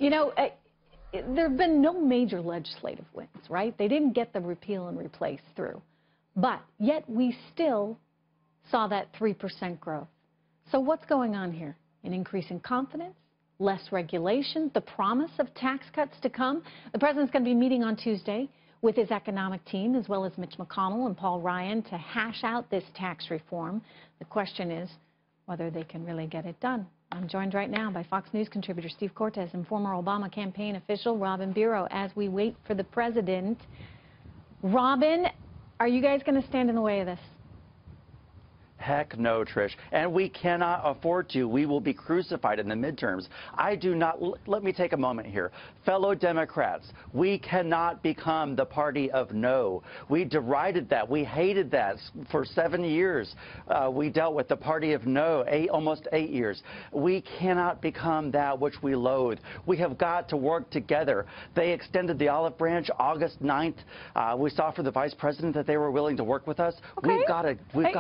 You know, there have been no major legislative wins, right? They didn't get the repeal and replace through. But yet we still saw that 3% growth. So what's going on here? An increase in confidence, less regulation, the promise of tax cuts to come. The president's going to be meeting on Tuesday with his economic team, as well as Mitch McConnell and Paul Ryan, to hash out this tax reform. The question is whether they can really get it done. I'm joined right now by Fox News contributor Steve Cortes and former Obama campaign official Robin Biro as we wait for the president. Robin, are you guys going to stand in the way of this? Heck no, Trish. And we cannot afford to. We will be crucified in the midterms. I do not, let me take a moment here. Fellow Democrats, we cannot become the party of no. We derided that. We hated that for 7 years. We dealt with the party of no, almost 8 years. We cannot become that which we loathe. We have got to work together. They extended the olive branch August 9th. We saw for the vice president that they were willing to work with us. Okay. We've got to work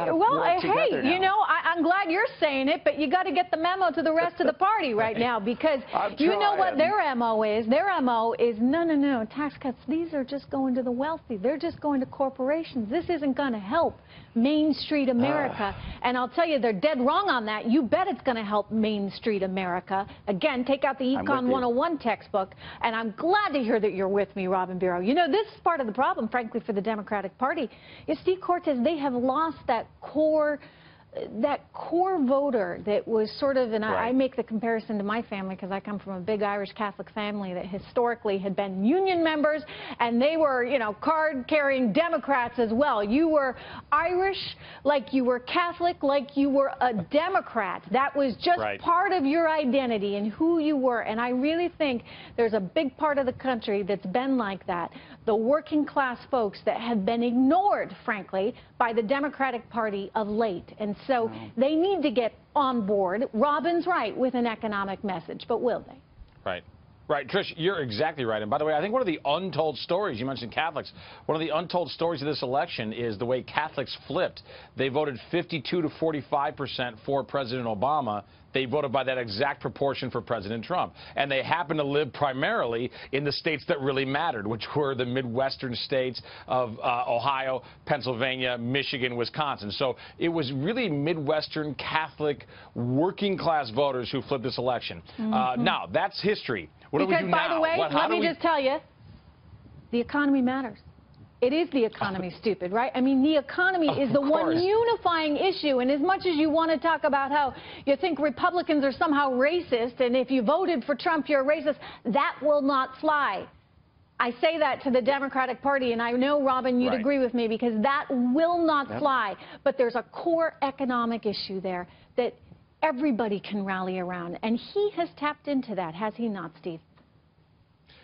together. Hey, you know, I'm glad you're saying it, but you got to get the memo to the rest of the party right now, because you know what their MO is. Their MO is, no, tax cuts, these are just going to the wealthy. They're just going to corporations. This isn't going to help Main Street America. And I'll tell you, they're dead wrong on that. You bet it's going to help Main Street America. Again, take out the Econ 101 textbook, and I'm glad to hear that you're with me, Robin Biro. You know, this is part of the problem, frankly, for the Democratic Party, is Steve Cortes, they have lost that core voter that was sort of, and I make the comparison to my family because I come from a big Irish Catholic family that historically had been Union members, and they were, you know, card-carrying Democrats as well. You were Irish like you were Catholic, like you were a Democrat. That was just part of your identity and who you were. And I really think there's a big part of the country that's been like that. The working class folks that have been ignored, frankly, by the Democratic Party of late. And so they need to get on board, Robin's right, with an economic message, but will they? Right. Right, Trish, you're exactly right. And by the way, I think one of the untold stories, you mentioned Catholics, one of the untold stories of this election is the way Catholics flipped. They voted 52 to 45% for President Obama. They voted by that exact proportion for President Trump. And they happened to live primarily in the states that really mattered, which were the Midwestern states of Ohio, Pennsylvania, Michigan, Wisconsin. So it was really Midwestern Catholic working class voters who flipped this election. Now, that's history. What do we do now? Because, by the way, let me just tell you, the economy matters. It is the economy, stupid, right? I mean, the economy is the one unifying issue. And as much as you want to talk about how you think Republicans are somehow racist, and if you voted for Trump, you're a racist, that will not fly. I say that to the Democratic Party, and I know, Robin, you'd agree with me, because that will not fly. But there's a core economic issue there that everybody can rally around. And he has tapped into that, has he not, Steve?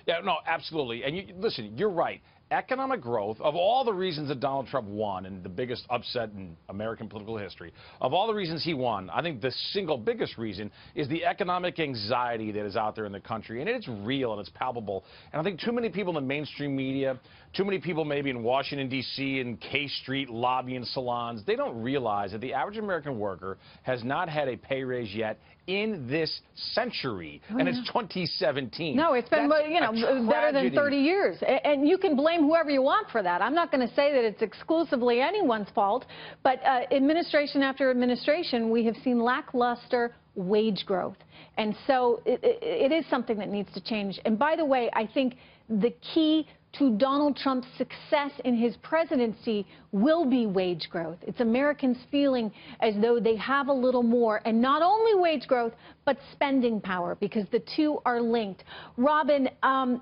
Yeah, no, absolutely. And listen, you're right. Economic growth, of all the reasons that Donald Trump won, and the biggest upset in American political history, of all the reasons he won, I think the single biggest reason is the economic anxiety that is out there in the country. And it's real and it's palpable. And I think too many people in the mainstream media, too many people maybe in Washington, D.C., in K Street lobbying salons, they don't realize that the average American worker has not had a pay raise yet in this century, and it's 2017. No, it's been, you know, better than 30 years. And you can blame whoever you want for that. I'm not going to say that it's exclusively anyone's fault, but administration after administration, we have seen lackluster wage growth. And so it is something that needs to change. And by the way, I think the key to Donald Trump's success in his presidency will be wage growth. It's Americans feeling as though they have a little more, and not only wage growth, but spending power, because the two are linked. Robin,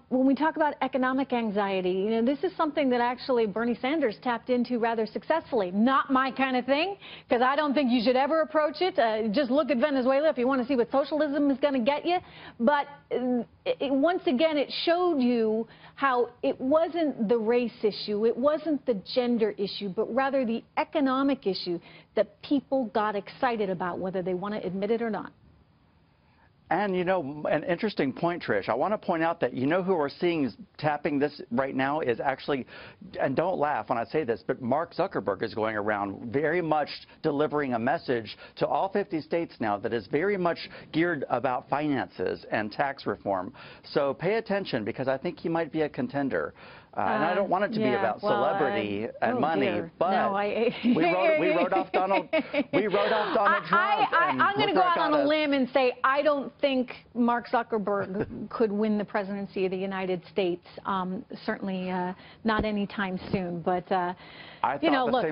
when we talk about economic anxiety, you know, this is something that actually Bernie Sanders tapped into rather successfully. Not my kind of thing, because I don't think you should ever approach it. Just look at Venezuela if you want to see what socialism is going to get you. But once again, it showed you how it wasn't the race issue, it wasn't the gender issue, but rather the economic issue that people got excited about, whether they want to admit it or not. And, you know, an interesting point, Trish. I want to point out that, you know, who we're seeing tapping this right now is actually, and don't laugh when I say this, but Mark Zuckerberg is going around very much delivering a message to all 50 states now that is very much geared about finances and tax reform. So pay attention, because I think he might be a contender. And I don't want it to be about celebrity and money, dear. but No, we wrote off Donald Trump. I'm going to go out on a limb and say I don't think Mark Zuckerberg could win the presidency of the United States. Certainly not anytime soon. But you know, look,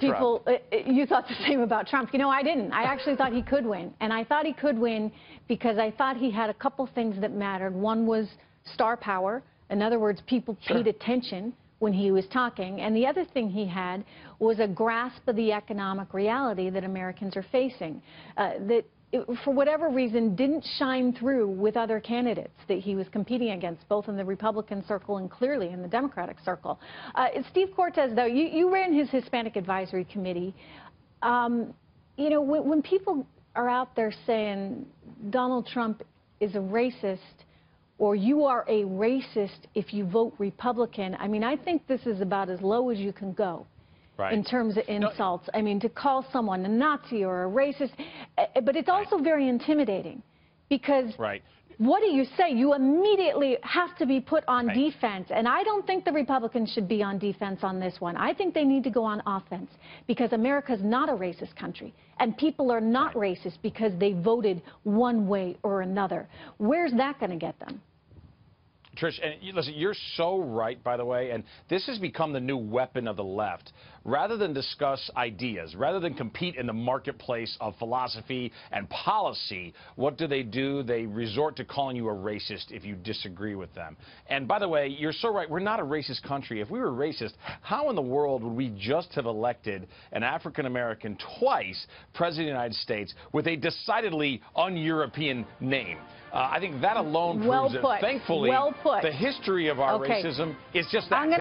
people, you thought the same about Trump. You know, I didn't. I actually thought he could win, and I thought he could win because I thought he had a couple things that mattered. One was star power. In other words, people paid attention when he was talking. And the other thing he had was a grasp of the economic reality that Americans are facing, that for whatever reason didn't shine through with other candidates that he was competing against, both in the Republican circle and clearly in the Democratic circle. Steve Cortes, though, you ran his Hispanic Advisory Committee. You know, when people are out there saying Donald Trump is a racist, or you are a racist if you vote Republican, I mean, I think this is about as low as you can go in terms of insults. I mean, to call someone a Nazi or a racist, but it's also very intimidating because what do you say? You immediately have to be put on defense, and I don't think the Republicans should be on defense on this one. I think they need to go on offense because America's not a racist country, and people are not racist because they voted one way or another. Where's that going to get them? Trish, and listen, you're so right, by the way, and this has become the new weapon of the left. Rather than discuss ideas, rather than compete in the marketplace of philosophy and policy, what do? They resort to calling you a racist if you disagree with them. And by the way, you're so right, we're not a racist country. If we were racist, how in the world would we just have elected an African-American twice president of the United States with a decidedly un-European name? I think that alone proves it. Thankfully, the history of our racism is just that.